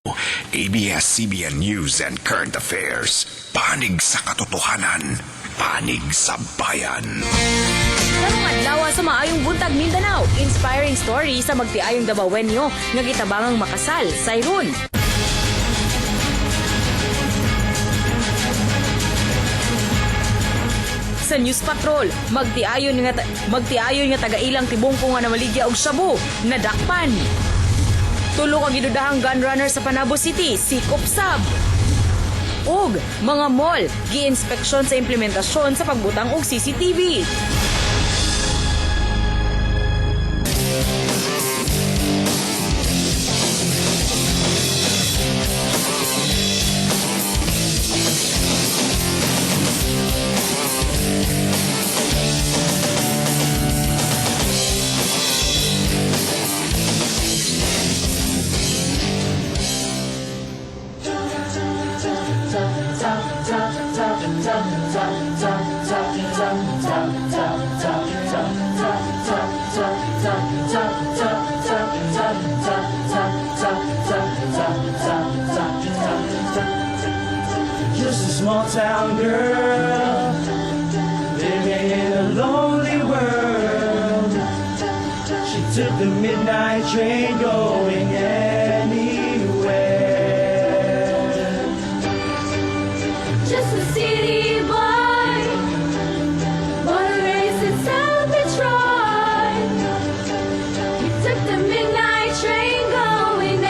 ABS-CBN News and Current Affairs. Panig sa katotohanan, panig sa bayan. Karong adlaw sa maayong buntag Mindanao, inspiring story sa magtiayong Dabawenyo nga gitabangang makasal sa Irun. Sa News Patrol, magtiayon nga taga-ilang tibungko nga namaligya og shabu, nadakpan. Tulo ka gidudahang gun runner sa Panabo City, sikop sab. Ug mga mall, gi-inspeksyon sa implementasyon sa pagbutang og CCTV. Just a small town girl living in a lonely world. She took the midnight train going anywhere. Just a city boy, born and raised in South Detroit. We took the midnight train going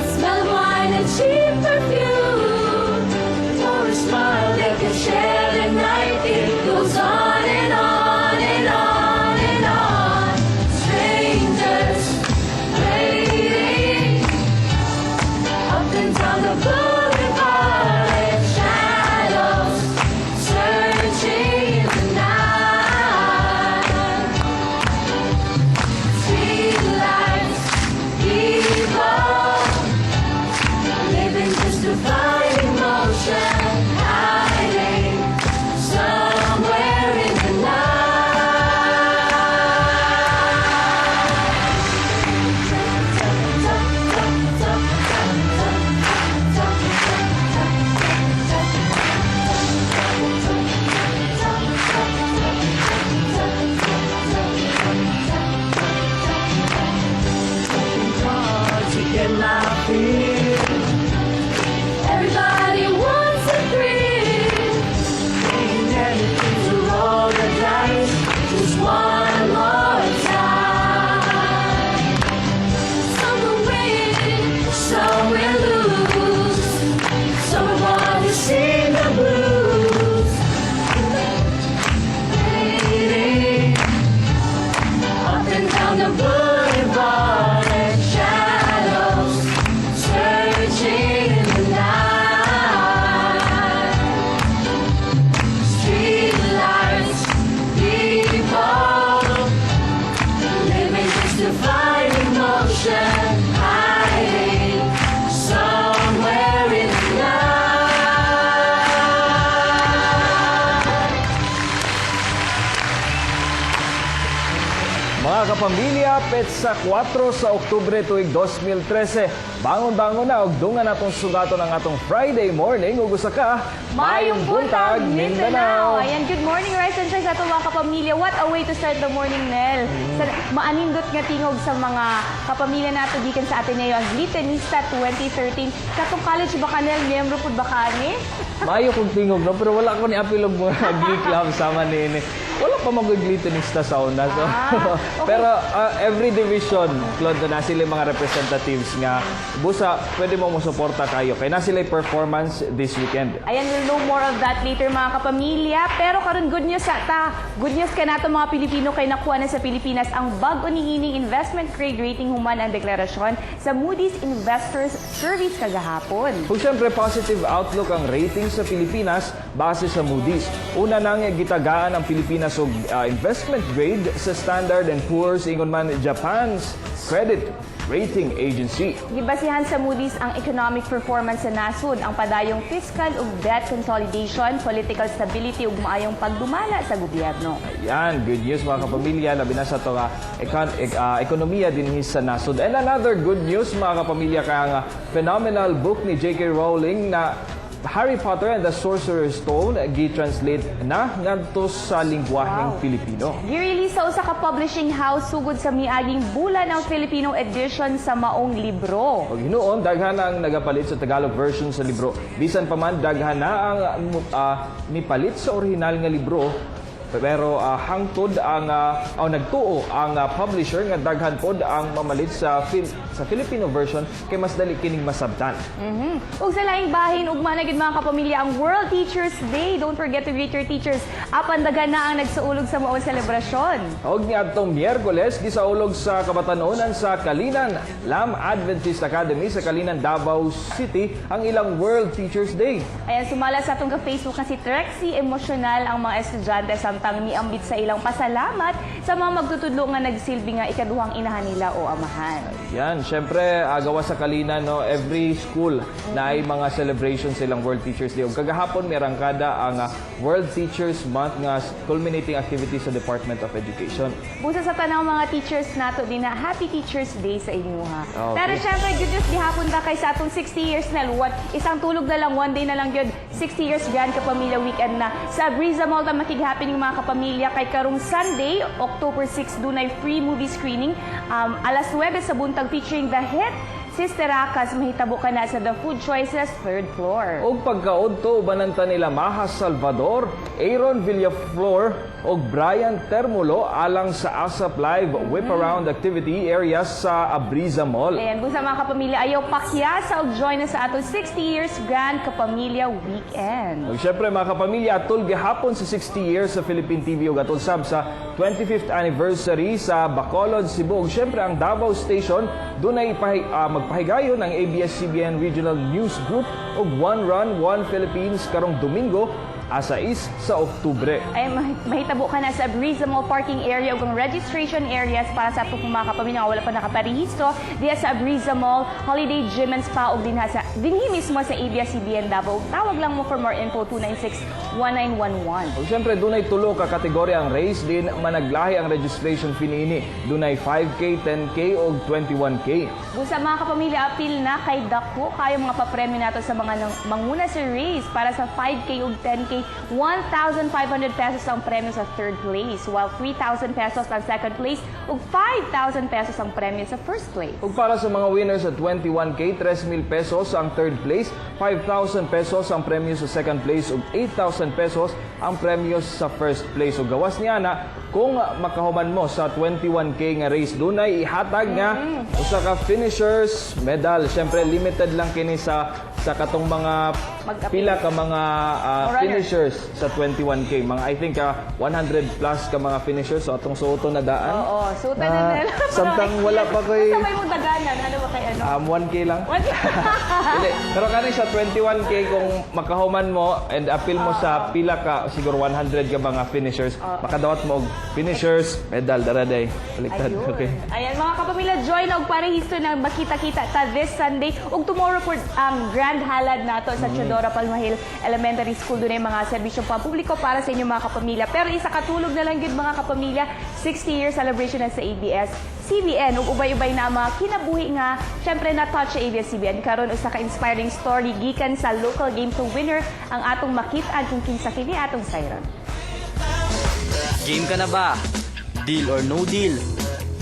smell of wine and cheap perfume. For a smile they can share the night. It goes on and on and on and on. Strangers waiting up and down the boulevard. Shadows searching in the night. Street lights, people living just to find emotion, hiding somewhere in the Hard to get my fear. Everybody wants a thrill. Ain't anything To roll the dice just one more time. Some will win, some will lose. Some will want to sing the blues. Waiting up and down the boulevard and shadows searching in the night. Street lights, people living just to find emotion, hiding somewhere in the night. Mga kapamilya, petsa 4 sa Oktubre tuig 2013. Bangon-bangon na og dungan atong sugaton ang atong Friday morning ug usa ka Mayong buntag, Mindanao! Ayan, good morning, Rice and Shine sa ato mga kapamilya. What a way to start the morning, Nel. Maanindot nga tingog sa mga kapamilya nato gikan sa Ateneo ang Glitanista 2013. Katong college ba ka, Nel? Miyembro po ba ka ni? Mayo kong tingog no, pero wala ko ni apilog mo Glee Club sama ni wala pa mag-glitanista sa una. So. Okay. Pero every division, Claude, na sila yung mga representatives nga busa, pwede mo suporta kayo. Kaya na sila yung performance this weekend. Ayan, we'll know more of that later mga kapamilya. Pero karon good news ta. Good news ka nato mga Pilipino kay nakuha na sa Pilipinas ang bag-o niining investment grade rating human ang deklarasyon sa Moody's Investors Service kagahapon. Kung siyempre positive outlook ang rating sa Pilipinas base sa Moody's. Una nang gitagaan ang Pilipinas og investment grade sa Standard and Poor's ingon man Japan's credit Rating Agency. Gibasihan sa Moody's ang economic performance sa nasod, ang padayong fiscal ug debt consolidation, political stability ug maayong pagdumala sa gobyerno. Yan, good news mga kapamilya, labi na sa ito ekonomiya din sa nasod. And another good news mga kapamilya, kaya nga phenomenal book ni J.K. Rowling na Harry Potter and the Sorcerer's Stone gi-translate na ngadto sa lingwaheng Pilipino. Girelease sa usa ka publishing house sugod sa miaging bulan ang Filipino edition sa maong libro. Og hinuon, daghan ang nagapalit sa Tagalog version sa libro. Bisan pa man, daghan na ang nipalit sa original nga libro. Pero hangtod ang nagtuo ang publisher nga daghan pod ang mamalit sa Filipino version kay mas dali kining masabtan. Ug sa laing bahin ugma na gid mga kapamilya ang World Teachers Day. Don't forget to greet your teachers. Apan daghan na ang nagsaulog sa maong selebrasyon. Og niadtong Miyerkules gisaulog sa kabatanunan sa Kalinan Lam Adventist Academy sa Kalinan, Davao City ang ilang World Teachers Day. Ayan, sumala sa atong Facebook na si Trexie, emosyonal ang mga estudyante samtang miambit sa ilang pasalamat sa mga magtutudlo nga nagsilbi nga ikaduhang inahan nila o amahan. Yan, syempre gawa sa Kalinan, no, every school na ay mga celebration sa ilang World Teachers Day. Ug kagahapon may rangkada ang World Teachers Month nga culminating activity sa Department of Education. Busa sa tanang mga teachers nato din na Happy Teachers Day sa inyo ha. Okay. Pero syempre good news gihapon ta kay sa atong 60 years na luwat. Isang tulog na lang, one day na lang gyud 60 years Grand Kapamilya Weekend na sa Briza Mall ta makig-happening mga kapamilya kay karong Sunday, October 6 dunay free movie screening alas 9 sa buntag featuring the hit Sister Akas. Mahitabo ka na sa The Food Choices 3rd floor. Og pagkaudto ubananta nila Maha Salvador, Aaron Villaflor og Brian Termulo alang sa ASAP Live Whip Around activity area sa Abriza Mall. Ayan, busa mga kapamilya, ayaw pakyasa og join na sa atong 60 years Grand Kapamilya Weekend. Ug syempre mga kapamilya, atul gihapon sa 60 years sa Philippine TV ug atul sab sa 25th anniversary sa Bacolod, Cebu. Ug syempre ang Davao Station dunay magpahigayon ang ABS-CBN Regional News Group og One Run, One Philippines karong Domingo, asa 6 sa Oktubre. Ay, mahitabo ka na sa Briza Mall parking area ug ang registration areas para sa atong mga kapamilya nga wala pa nakaparehistro diya sa Briza Mall, Holiday Gym and Spa ug dinhi mismo sa ABS-CBN Davao. Tawag lang mo for more info 296-1911. Ug syempre dunay tulo ka kategorya ang race din managlahi ang registration fee niini. Dunay 5K, 10K ug 21K. Busa mga kapamilya, apil na kay dako kayo mga papremyo nato sa mga manguna sa race para sa 5K ug 10K. 1,500 pesos ang premyo sa 3rd place, while 3,000 pesos ang 2nd place ug 5,000 pesos ang premyo sa 1st place. Ug para sa mga winners sa 21K, 3,000 pesos ang 3rd place, 5,000 pesos ang premyo sa 2nd place ug 8,000 pesos ang premyo sa 1st place. Ug gawas niya na kung makahuman mo sa 21K nga race, dunay ihatag nga usa ka finishers medal. Syempre limited lang kini sa katong mga pila ka mga finishers sa 21K. Mga I think 100 plus ka mga finishers so atong suoton na daan. Oo, suoton na nila. Samtang wala pa koy Sabay mong daganan, ano ba kay ano? 1K lang. 1K. Dili, pero kani sa 21K kung makahuman mo and appeal mo sa pila ka siguro 100 ka mga finishers, makadawat mo og finishers medal daraday. Baliktad. Ayun. Okay. Ayan mga kapamilya, join na og parehisto na makita-kita ta this Sunday ug tomorrow for Grand Halad nato sa Teodoro Palmahil Elementary School. Doon ay mga serbisyong pampubliko para sa inyong mga kapamilya. Pero isa katulog na lang yun mga kapamilya, 60-year celebration na sa ABS-CBN. Ug ubay-ubay na mga kinabuhi nga, syempre na-touch sa ABS-CBN. Karon usa ka inspiring story gikan sa local game show winner ang atong makit-an kung kinsa kini atong siren. Game ka na ba? Deal or no deal?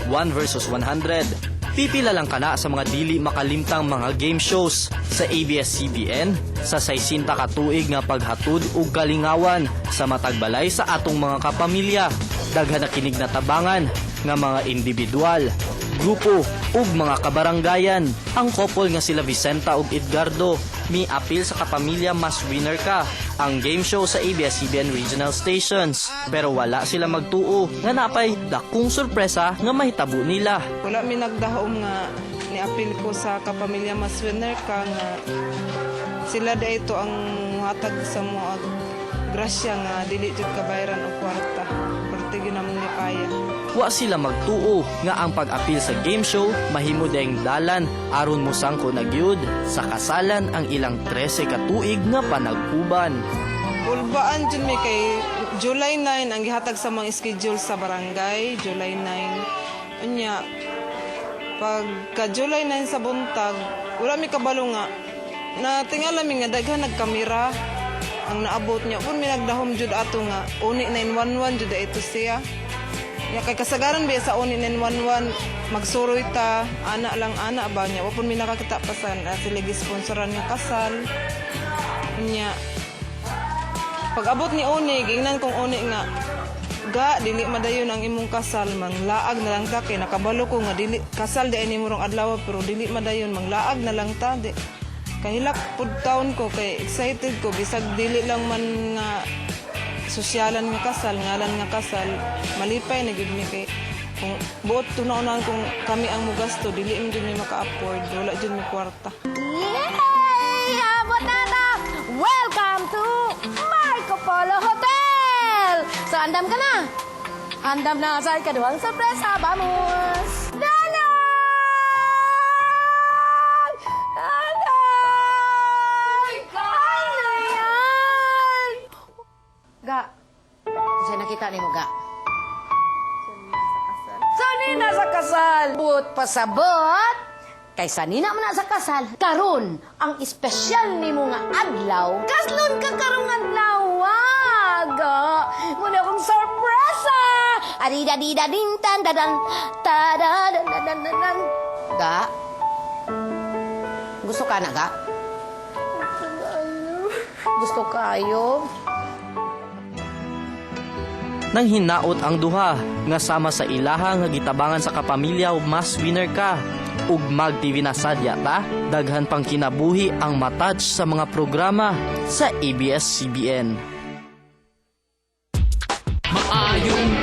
1 versus 100. Pipila lang ka na sa mga dili makalimtang mga game shows sa ABS-CBN sa 60 ka tuig nga paghatud ug kalingawan sa matag balay sa atong mga kapamilya. Daghan na kinig na tabangan nga mga individual, grupo ug mga kabaranggayan. Ang couple nga sila Vicenta ug Edgardo mi-appeal sa kapamilya mas winner ka ang game show sa ABS-CBN regional stations. Pero wala sila magtuo nga napay dakong sorpresa nga mahitabo nila. Wala mi nagdahom nga ni-appeal ko sa kapamilya mas winner ka nga sila dayto ang hatag sa mga grasya nga dili jud kabayaran og kwarta. Parte gyud namon ni kaya. wa sila magtuo nga ang pag-apil sa game show mahimo dayang dalan aron mosangko na gyud sa kasalan ang ilang 13 ka tuig nga panagkuban. Ulbaan dyan may kay July 9 ang gihatag sa mga schedule sa barangay, July 9. Unya, pagka July 9 sa buntag, wala mi kabalo nga, na tingala mi nga daghan nagkamera ang naabot niya. Kung may nagdahom jud ato nga, uni 911 jud ito siya. Ya kay kasagaran ba sa uni 911 magsuroy ta, ana lang ana ba niya. Wapon mi nakakita pa sa sila gisponsoran nga kasal. Unya, pag abot ni Oni, gingnan kong Oni nga, ga, dili madayon ang imong kasal, manglaag na lang ta, kay nakabalo ko nga, dili, kasal di ni murong adlaw, pero dili madayon, manglaag na lang ta, di. Kahilak pud taon ko, kay excited ko, bisag dili lang man nga sosyalan nga kasal, ngalan nga kasal, malipay na gid mi kay, kung buot tunaw-unahan kung kami ang mugasto, dili mo dyan mi maka-afford, wala dyan mi kwarta. Yay! Abot na ta! Welcome to Marco Polo Hotel! So, andam ka na? Andam na sa ikaduhang sorpresa. Vamos! Dalan! Dalan! Ano yan? Ga, siya nakita ni mo, Ga. Sanina sa kasal! But pasabot! Kaysa nina man na sa kasal, karon ang espesyal ni mo nga adlaw, kaslon ka karong adlaw, waga. Muna akong sorpresa! Adida-dida-ding tan-dadan, ta-da-dan-dan-dan-dan. Ga? Gusto ka na, Ga? Gusto kayo? Nang hinaot ang duha nga sama sa ilaha nga gitabangan sa kapamilya mas winner ka. Ug mag-TV na sadya ta, daghan pang kinabuhi ang matouch sa mga programa sa ABS-CBN. Maayong